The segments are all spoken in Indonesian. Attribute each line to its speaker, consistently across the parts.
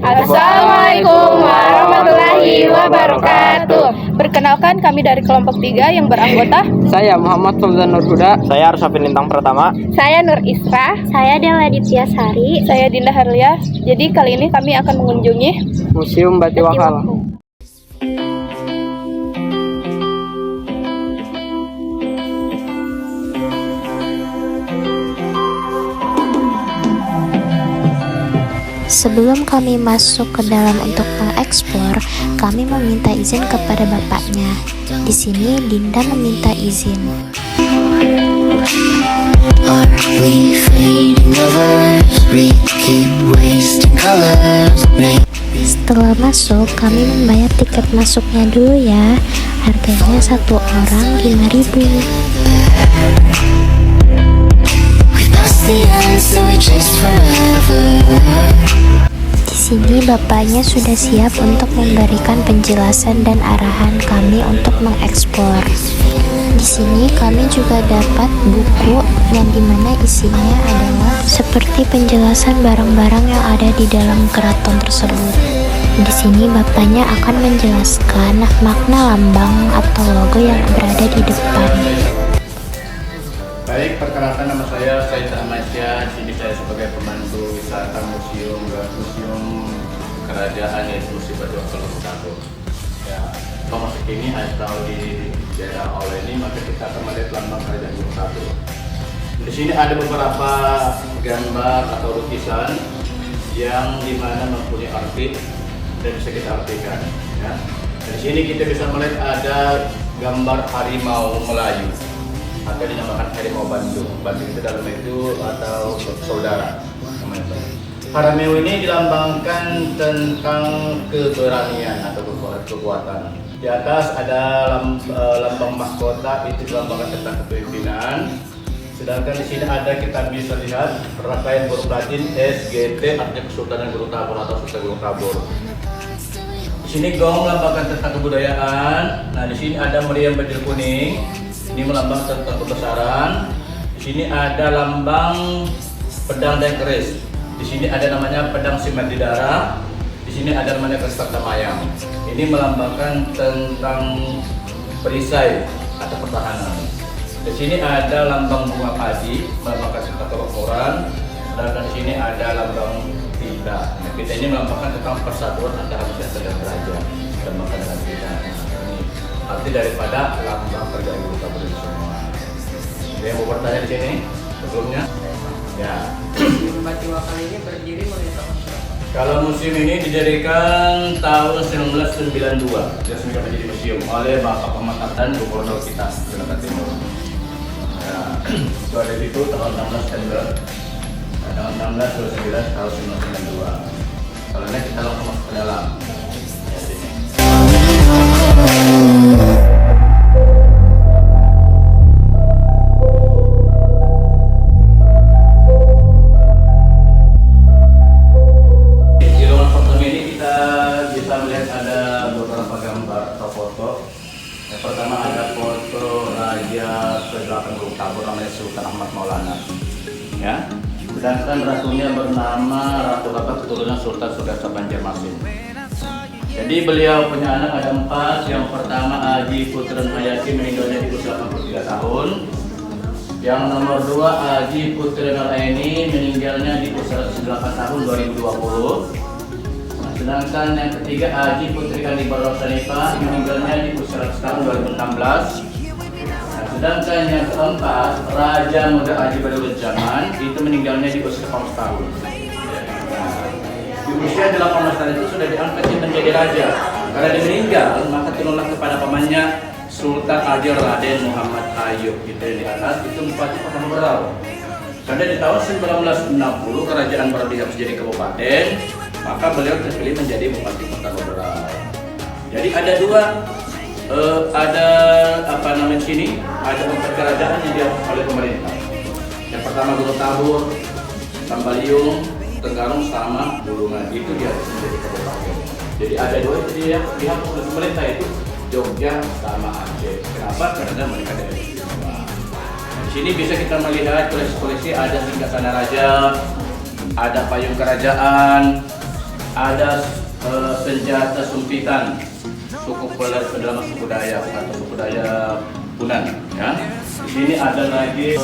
Speaker 1: Assalamualaikum warahmatullahi wabarakatuh. Perkenalkan, kami dari kelompok 3 yang beranggota.
Speaker 2: Saya Muhammad Fauzan Nurhuda.
Speaker 3: Saya Arsyafin Lintang Pratama.
Speaker 4: Saya Nur Isra. Saya Dewa Ditya Sari.
Speaker 1: Saya Dinda Harlia. Jadi kali ini kami akan mengunjungi
Speaker 2: Museum Batiwakal.
Speaker 4: Sebelum kami masuk ke dalam untuk mengeksplor, kami meminta izin kepada bapaknya. Di sini Dinda meminta izin. Setelah masuk, kami membayar tiket masuknya dulu ya. Harganya satu orang 5.000. Di sini bapaknya sudah siap untuk memberikan penjelasan dan arahan kami untuk mengeksplor. Di sini kami juga dapat buku yang dimana isinya adalah seperti penjelasan barang-barang yang ada di dalam keraton tersebut. Di sini bapaknya akan menjelaskan makna lambang atau logo yang berada di depan.
Speaker 5: Baik, perkenalkan nama saya Said Ahmadsyah. Di sini saya sebagai pemandu wisata museum kerajaan yaitu Museum Batiwakal Borobudur. Ya, kalau masuk ini atau di daerah Aula ini, maka kita akan melihat lambang kerajaan Borobudur. Di sini ada beberapa gambar atau lukisan yang dimana mempunyai arti dan bisa kita artikan. Ya. Di sini kita bisa melihat ada gambar harimau Melayu atau dinamakan harimau Bandung. Bandung itu dalam itu atau saudara. Harimau ini dilambangkan tentang keberanian atau kekuatan. Di atas ada lambang mahkota, itu dilambangkan tentang kepemimpinan. Sedangkan di sini ada, kita bisa lihat rangkaian huruf Latin SGT, artinya Kesultanan Gunung Tabur atau Sultan Gunung Tabur. Di sini gong melambangkan tentang kebudayaan. Nah, di sini ada meriam bajul kuning. Ini melambang tentang kebesaran. Di sini ada lambang pedang dan keris. Di sini ada namanya pedang simet di darah. Di sini ada namanya keris mayang. Ini melambangkan tentang perisai atau pertahanan. Di sini ada lambang bunga padi, melambangkan tentang kemakmuran. Sedangkan di sini ada lambang pita. Nah, pita ini melambangkan tentang persatuan antara masyarakat dan kerajaan. Dilambangkan dengan pita. Ini arti daripada lambang kerajaan Borobudur itu semua. Ada yang mau bertanya di sini sebelumnya? Ya.
Speaker 2: Museum Batiwakal ini berdiri mulai tahun berapa?
Speaker 5: Kalau museum ini didirikan tahun 1992, resmi menjadi museum oleh Bapak Pematatan Gubernur kita Jakarta Timur. Ya, itu ada di situ tahun 16 September, tahun 16 29 tahun 1992. Kalau ini kita langsung masuk ke dalam. Ya, sini. Di ruangan pertama ini kita bisa melihat ada ada beberapa gambar atau foto. Yang pertama ada foto Raja ke-8 Gunung Tabor namanya Sultan Ahmad Maulana. Ya. Sedangkan ratunya bernama Ratu Rata keturunan Sultan Sugata Banjarmasin. Jadi beliau punya anak ada 4. Yang pertama Haji Putren Hayati meninggalnya di usia 83 tahun. Yang nomor 2 Haji Putren Al-Aini meninggalnya di usia 8 tahun 2020. Sedangkan yang ketiga Haji Putri Kandi Barosanipah meninggalnya di usia 100 tahun 2016. Sedangkan yang keempat Raja Muda Haji Badrul Zaman itu meninggalnya di usia 18 tahun. Di usia 18 tahun itu sudah diangkat menjadi raja. Karena dia meninggal maka turunlah kepada pamannya Sultan Adil Raden Muhammad Ayub. Itu yang di atas itu Bupati Kota Berau. Karena di tahun 1960 kerajaan Berau dihapus jadi kabupaten, maka beliau terpilih menjadi Bupati Kota Berau. Jadi ada dua sini ada 4 kerajaan yang dihapus oleh pemerintah. Yang pertama Gunung Tabor, Tambaliung, Tenggarong sama Bulungan itu dihapus menjadi kabupaten. Jadi ada 2 yang dihapus oleh pemerintah itu Jogja sama Aceh. Kenapa? Karena mereka dari istimewa. Di sini bisa kita melihat koleksi-koleksi ada singgasana raja, ada payung kerajaan, ada senjata sumpitan suku pedalaman suku Dayak atau suku Dayak Punan. Ya. Di sini ada lagi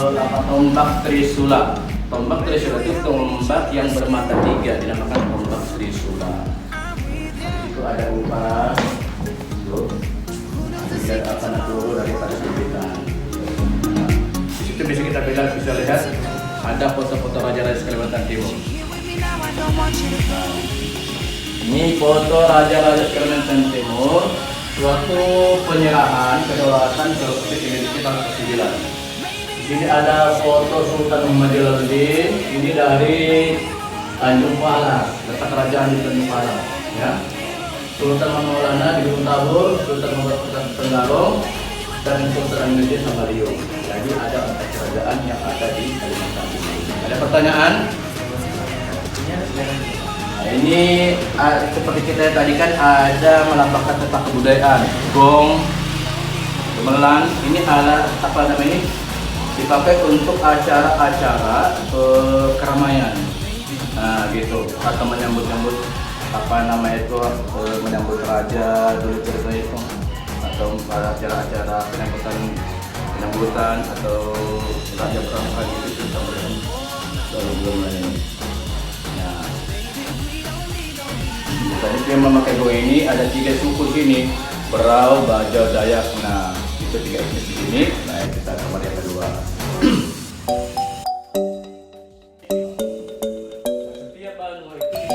Speaker 5: tombak Trisula. Tombak Trisula itu tombak yang bermata 3 dinamakan tombak Trisula. Itu ada upah, dan akan turun daripada sumpitan. Di situ bisa kita bisa lihat ada foto-foto raja-raja Kalimantan Timur. Ini foto raja-raja Kalimantan Timur suatu penyerahan kedaulatan ke Republik Indonesia tahun ke-9. Di sini ada foto Sultan Muhammad Jalaluddin. Ini dari Tanjung Palas, letak kerajaan di Tanjung Palas. Ya. Sultan Maulana di Gunung Tabor, Sultan Muhammad Tenggarong, dan Sultan Aminuddin Tambaliung. Jadi ada 4 kerajaan yang ada di Kalimantan Timur. Ada pertanyaan? Nah, ini seperti kita tadi kan ada melambangkan tentang kebudayaan, gong, gamelan. Ini alat dipakai untuk acara-acara keramaian. Nah, gitu. Atau menyambut menyambut raja dulu cerita itu, atau acara-acara penyambutan atau raja perangkat itu selalu belum ini. Nah, tadi yang memakai gong ini ada 3 suku sini, Berau, Bajau, Dayak. Nah, itu 3 etnis di sini. Nah, kita kembali yang kedua.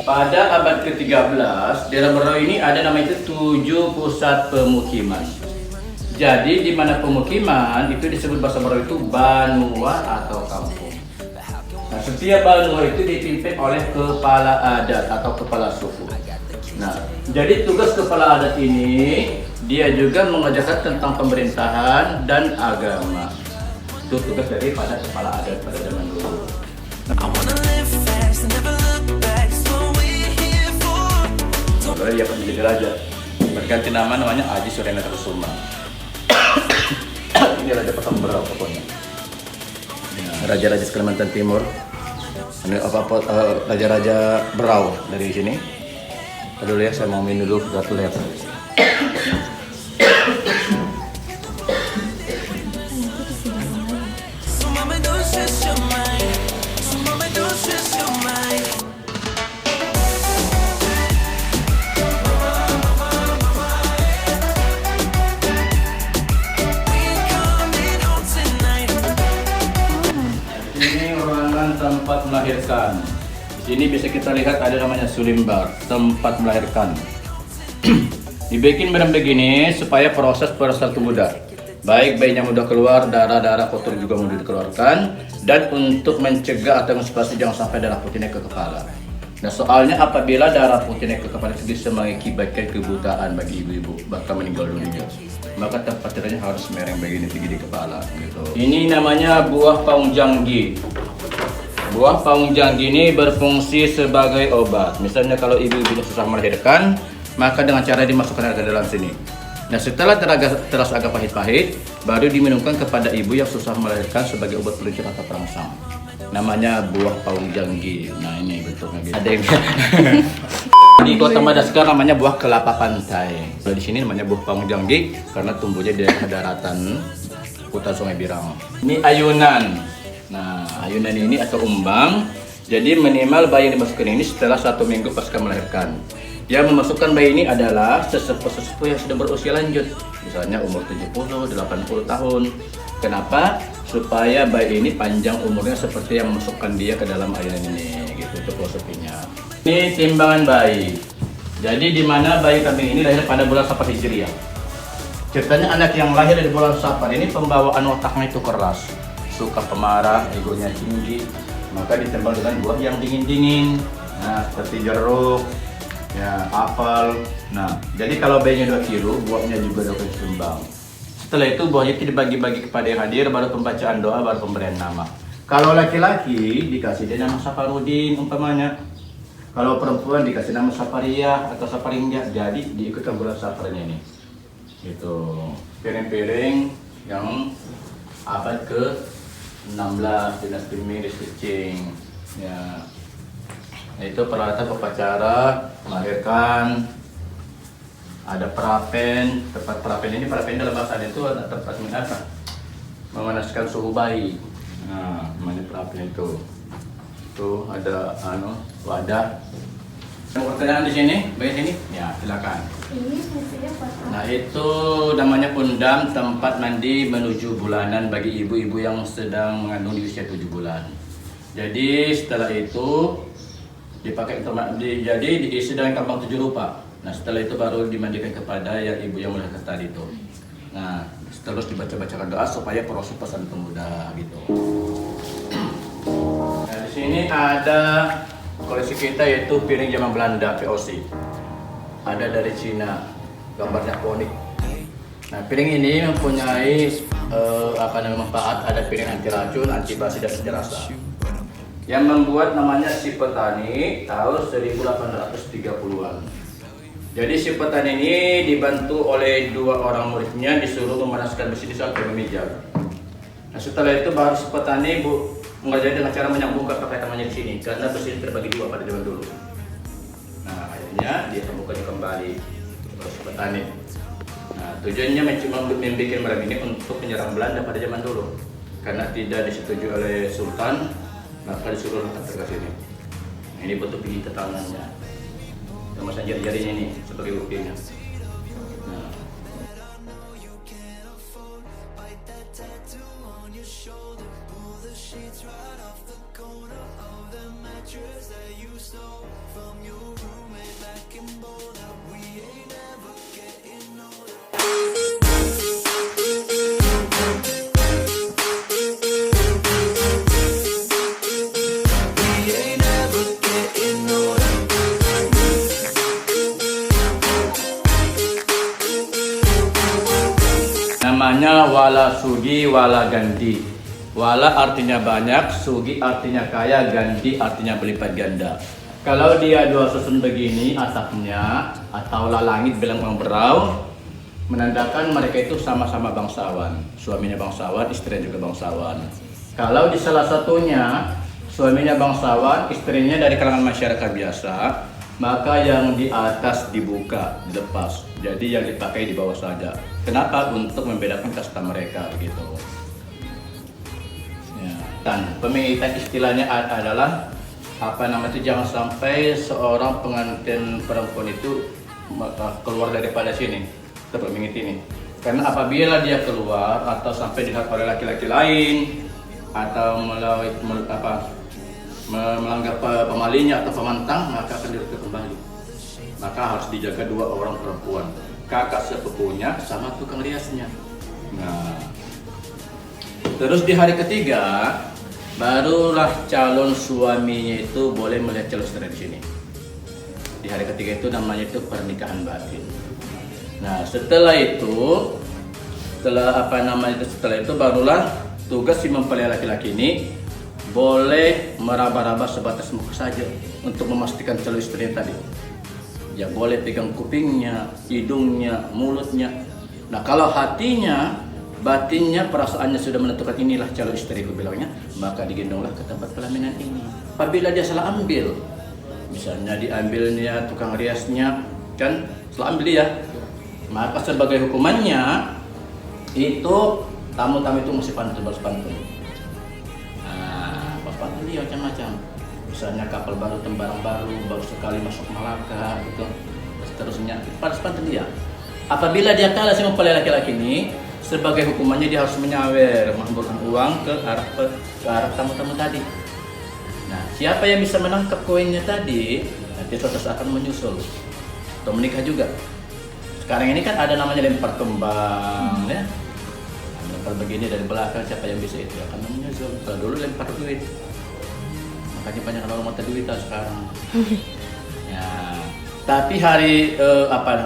Speaker 5: Pada abad ke-13, daerah Berau ini ada namanya itu 7 pusat pemukiman. Jadi di mana pemukiman itu disebut bahasa Berau itu banua atau kampung. Nah, setiap banua itu dipimpin oleh kepala adat atau kepala suku. Nah, jadi tugas kepala adat ini dia juga mengajarkan tentang pemerintahan dan agama. Itu tugas daripada kepala adat pada zaman dulu. Dia akan menjadi raja, berganti namanya Aji Surenata Kusuma. Ini raja pertama Berau pokoknya. Raja-raja Kalimantan Timur. Ini raja-raja Berau dari sini. Aduh ya, saya mau minum dulu satu lihat. Tempat melahirkan. Di sini bisa kita lihat ada namanya sulimbar, tempat melahirkan. Dibikin begini supaya proses itu mudah. Baik bayinya mudah keluar, darah kotor juga mudah dikeluarkan, dan untuk mencegah atau mengantisipasi jangan sampai darah putih naik ke kepala. Nah, soalnya apabila darah putih naik ke kepala itu bisa mengakibatkan kebutaan bagi ibu-ibu, bahkan meninggal dunia. Maka tempat tidurnya harus mereng begini tinggi di kepala gitu. Ini namanya buah paung janggi. Buah paung janggi ini berfungsi sebagai obat. Misalnya kalau ibu-ibunya susah melahirkan, maka dengan cara dimasukkan ke dalam sini. Nah, setelah terasa agak pahit-pahit, baru diminumkan kepada ibu yang susah melahirkan sebagai obat peluncur atau perangsang. Namanya buah paung janggi. Nah, ini bentuknya gitu. Ada yang di Kota Madagaskar namanya buah kelapa pantai. Kalau di sini namanya buah paung janggi karena tumbuhnya di daerah daratan seputar Sungai Birang. Ini ayunan. Nah, ayunan ini atau umbang. Jadi minimal bayi yang dimasukkan ini setelah 1 minggu pasca melahirkan. Yang memasukkan bayi ini adalah sesepuh-sesepuh yang sudah berusia lanjut, misalnya umur 70, 80 tahun. Kenapa? Supaya bayi ini panjang umurnya seperti yang memasukkan dia ke dalam ayunan ini, gitu itu filosofinya. Ini timbangan bayi. Jadi di mana bayi kami ini lahir pada bulan Safar Hijriah. Ceritanya anak yang lahir di bulan Safar ini pembawaan otaknya itu keras, suka pemarah, egonya tinggi, maka ditimbang dengan buah yang dingin-dingin. Nah, seperti jeruk, ya, apel. Nah, jadi kalau bayinya 2 kilo, buahnya juga 2 kilo timbang. Setelah itu buahnya itu dibagi-bagi kepada yang hadir, baru pembacaan doa, baru pemberian nama. Kalau laki-laki dikasih dia nama Safarudin umpamanya. Kalau perempuan dikasih nama Safariyah atau Safarinja, jadi diikutkan bulan Safarnya ini. Itu piring-piring yang abad ke-16 dinasti Ming di Qing. Ya. Itu peralatan upacara melahirkan, ada perapen. Tempat perapen ini, perapen dalam bahasa itu ada tempat memanaskan suhu bayi. Nah, namanya perapen itu. Tuh ada wadah. Mau pertanyaan di sini, bayi sini? Ya, silakan. Nah, itu namanya pundam, tempat mandi menuju bulanan bagi ibu-ibu yang sedang mengandung di usia 7 bulan. Jadi setelah itu dipakai untuk jadi diisi dengan kembang 7 rupa. Nah, setelah itu baru dimandikan kepada yang ibu yang melahirkan tadi itu. Nah, terus dibaca-bacakan doa supaya proses pesan pemuda gitu. Nah, di sini ada koleksi kita yaitu piring zaman Belanda VOC. Ada dari Cina, gambarnya konik. Nah, piring ini mempunyai manfaat. Ada piring anti racun, anti basi dan anti rasa. Yang membuat namanya si petani tahun 1830-an. Jadi si petani ini dibantu oleh 2 orang muridnya disuruh memanaskan besi di saat meja. Nah, setelah itu baru si petani mengajar dengan cara menyambungkan kaitannya di sini karena besi terbagi 2 pada zaman dulu. Nah, akhirnya dia sambungkan kembali oleh si petani. Nah, tujuannya membuat merem ini untuk menyerang Belanda pada zaman dulu. Karena tidak disetujui oleh Sultan, maka disuruh letakkan ke sini. Nah, ini bentuk gigitan tangannya, termasuk jari-jarinya ini sebagai buktinya. Nah. Namanya wala sugi wala gandi. Wala artinya banyak, sugi artinya kaya, gandi artinya berlipat ganda. Kalau dia 2 susun begini atapnya atau langit belang berau, menandakan mereka itu sama-sama bangsawan. Suaminya bangsawan, istrinya juga bangsawan. Kalau di salah satunya suaminya bangsawan, istrinya dari kalangan masyarakat biasa, maka yang di atas dibuka, dilepas. Jadi yang dipakai di bawah saja. Kenapa? Untuk membedakan kasta mereka begitu. Ya. Dan pengingitan istilahnya adalah jangan sampai seorang pengantin perempuan itu keluar daripada sini, terpemingit ini. Karena apabila dia keluar atau sampai dilihat oleh laki-laki lain atau melanggar pemalinya atau pemantang, maka akan dirujuk kembali. Maka harus dijaga 2 orang perempuan, kakak sepupunya sama tukang riasnya. Nah, terus di hari ketiga barulah calon suaminya itu boleh melihat calon istri di sini. Di hari ketiga itu namanya itu pernikahan batin. Nah, setelah itu barulah tugas si mempelai laki-laki ini boleh meraba-raba sebatas muka saja untuk memastikan calon istrinya tadi. Ya boleh pegang kupingnya, hidungnya, mulutnya. Nah kalau hatinya, batinnya, perasaannya sudah menentukan inilah calon istriku bilangnya, maka digendonglah ke tempat pelaminan ini. Apabila dia salah ambil, misalnya diambilnya tukang riasnya, kan salah ambil dia, maka sebagai hukumannya itu tamu-tamu itu mesti pantun, balas pantun. Nah, balas pantun dia macam-macam. Misalnya kapal baru, tembarang baru sekali masuk Malaka, gitu. Seterusnya, balas pantun dia. Apabila dia kalah si mempelai laki-laki ini, sebagai hukumannya dia harus menyawer, menghamburkan uang ke arah tamu-tamu tadi. Nah, siapa yang bisa menangkap koinnya tadi, nanti suatu saat akan menyusul atau menikah juga. Sekarang ini kan ada namanya lempar kembang, ya. Lempar begini dari belakang, siapa yang bisa itu akan menyusul. Kalau dulu lempar duit, makanya banyak orang mau duit sekarang. Ya, tapi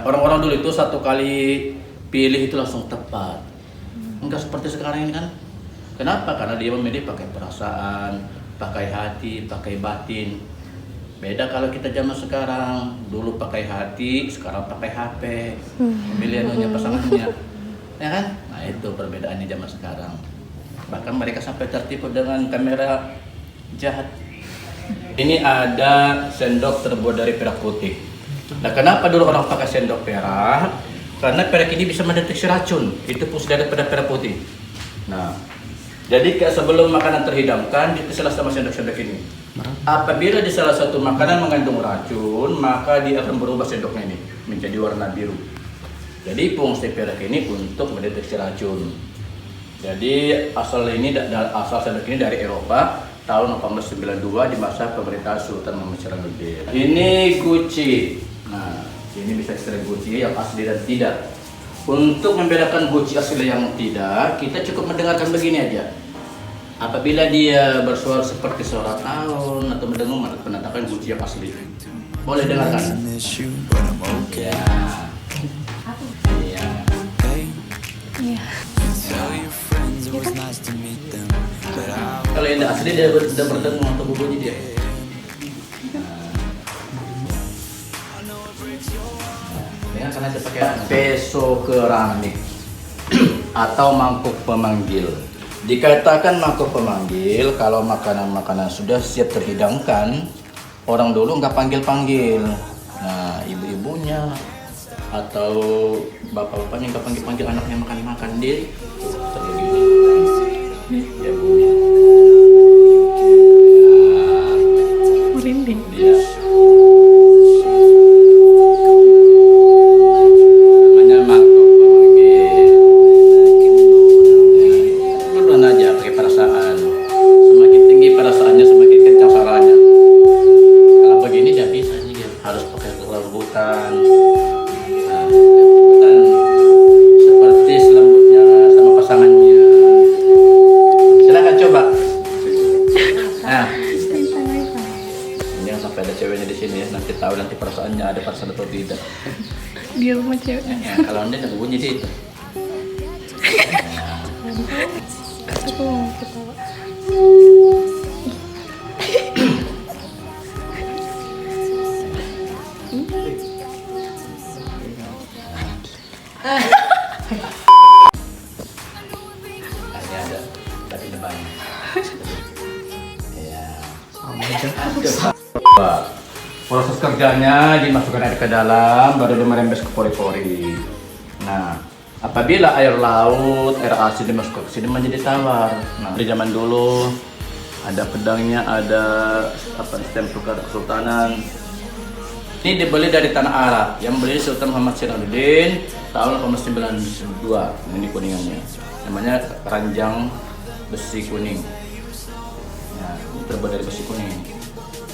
Speaker 5: orang-orang dulu itu satu kali pilih itu langsung tepat. Enggak seperti sekarang ini kan. Kenapa? Karena dia memilih pakai perasaan, pakai hati, pakai batin. Beda kalau kita zaman sekarang, dulu pakai hati, sekarang pakai HP. Memilih anunya pasangannya. Ya kan? Nah, itu perbedaannya zaman sekarang. Bahkan mereka sampai tertipu dengan kamera jahat. Ini ada sendok terbuat dari perak putih. Nah, kenapa dulu orang pakai sendok perak? Karena perak ini bisa mendeteksi racun. Itu fungsi daripada perak putih. Nah, jadi sebelum makanan terhidangkan, dipisahlah sama sendok-sendok ini. Apabila di salah satu makanan mengandung racun, maka dia akan berubah sendoknya ini menjadi warna biru. Jadi fungsi perak ini untuk mendeteksi racun. Jadi asal sendok ini dari Eropa tahun 1892 di masa pemerintahan Sultan Muhammad Syarafuddin. Ini Gucci. Nah, ini bisa istilah Gucci yang asli dan tidak. Untuk membedakan Gucci asli yang tidak, kita cukup mendengarkan begini aja. Apabila dia bersuara seperti suara tahun atau mendengar penatakan Gucci yang asli, boleh dengarkan. Ya. Iya. Kalau yang asli dia udah berdengung atau bunyi dia. Dengan karena dia pakai peso keramik atau mangkuk pemanggil. Dikatakan mangkuk pemanggil kalau makanan-makanan sudah siap terhidangkan, orang dulu nggak panggil-panggil. Nah, ibu-ibunya atau bapak-bapaknya nggak panggil-panggil anaknya makan dia tergini. Ya bunyi.
Speaker 1: Merinding.
Speaker 5: Dia. Namanya mangkuk pemanggil. Pelan aja pakai perasaan. Semakin tinggi perasaannya, semakin kencang suaranya. Kalau begini tidak bisa nih, harus pakai kelembutan. Nah, kelembutan seperti selembutnya sama pasangannya. Silakan coba. Nah, jangan sampai ada ceweknya di sini ya. Nanti tahu nanti perasaannya ada perasaan atau tidak.
Speaker 1: Di rumah ceweknya.
Speaker 5: Ya, kalau anda nggak bunyi dia itu.
Speaker 1: Aku mau ketawa.
Speaker 5: Ini ada tapi depan. Ya. Proses kerjanya dimasukkan air ke dalam, baru dia merembes ke pori-pori. Nah, apabila air laut, air asin dimasukkan ke sini menjadi tawar. Nah, di zaman dulu ada pedangnya, ada stempel kesultanan. Ini dibeli dari tanah Arab, yang beli Sultan Muhammad Syarafuddin tahun 1892. Ini kuningannya, namanya ranjang besi kuning. Nah, ini terbuat dari besi kuning.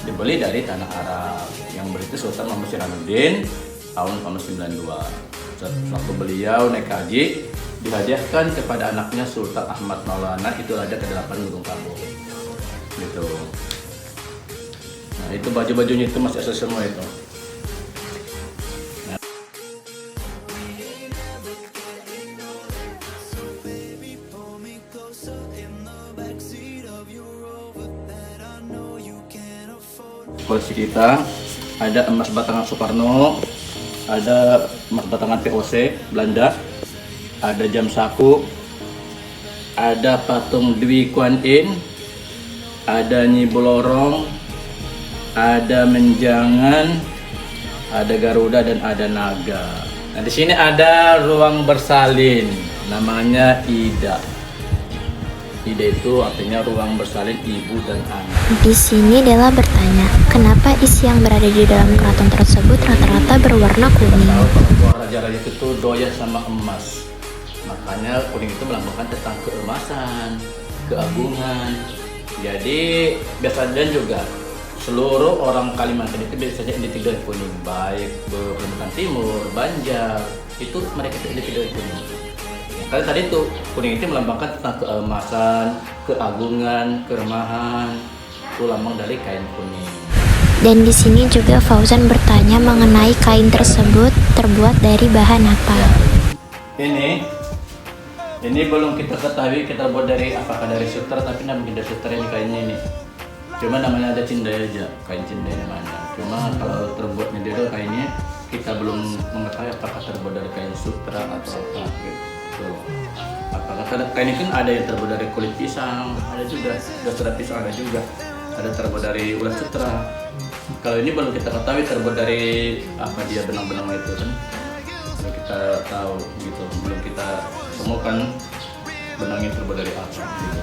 Speaker 5: Dibeli dari tanah Arab, yang beli itu Sultan Muhammad Syarafuddin tahun 1892. Waktu beliau naik haji, dihadiahkan kepada anaknya Sultan Ahmad Maulana, itu raja ke-8 Gunung Kabul. Gitu. Nah, itu baju-bajunya itu masih asli semua itu. Polisi kita ada emas batangan Soekarno, ada emas batangan VOC Belanda, ada jam saku, ada patung Dwi Kuan Yin, ada Nyi Bolorong, ada menjangan, ada Garuda dan ada naga. Nah, di sini ada ruang bersalin, namanya Ida. Ida itu artinya ruang bersalin ibu dan anak.
Speaker 4: Di sini Della bertanya, kenapa isi yang berada di dalam keraton tersebut rata-rata berwarna kuning?
Speaker 5: Bahwa raja-raja itu doyan sama emas, makanya kuning itu melambangkan tentang keemasan, keagungan. Jadi biasanya juga seluruh orang Kalimantan itu biasanya identik dengan kuning, baik Kalimantan Timur, Banjar, itu mereka itu identik dengan kuning. Karena tadi itu kuning itu melambangkan tentang keemasan, keagungan, keremahan. Itu lambang dari kain kuning.
Speaker 4: Dan di sini juga Fauzan bertanya mengenai kain tersebut terbuat dari bahan apa.
Speaker 5: Ini belum kita ketahui kita buat dari apakah dari sutra, tapi namanya dari sutra ini kainnya ini. Cuma namanya ada cindai aja, kain cindai namanya. Cuma kalau terbuatnya dia kainnya kita belum mengetahui apakah terbuat dari kain sutra atau apa gitu. Apakah kain ini kan ada yang terbuat dari kulit pisang, ada juga sutra pisang, ada terbuat dari ulat sutra. Kalau ini belum kita ketahui terbuat dari apa dia benang-benang itu kan, belum kita tahu gitu, belum kita temukan benang yang terbuat dari apa gitu.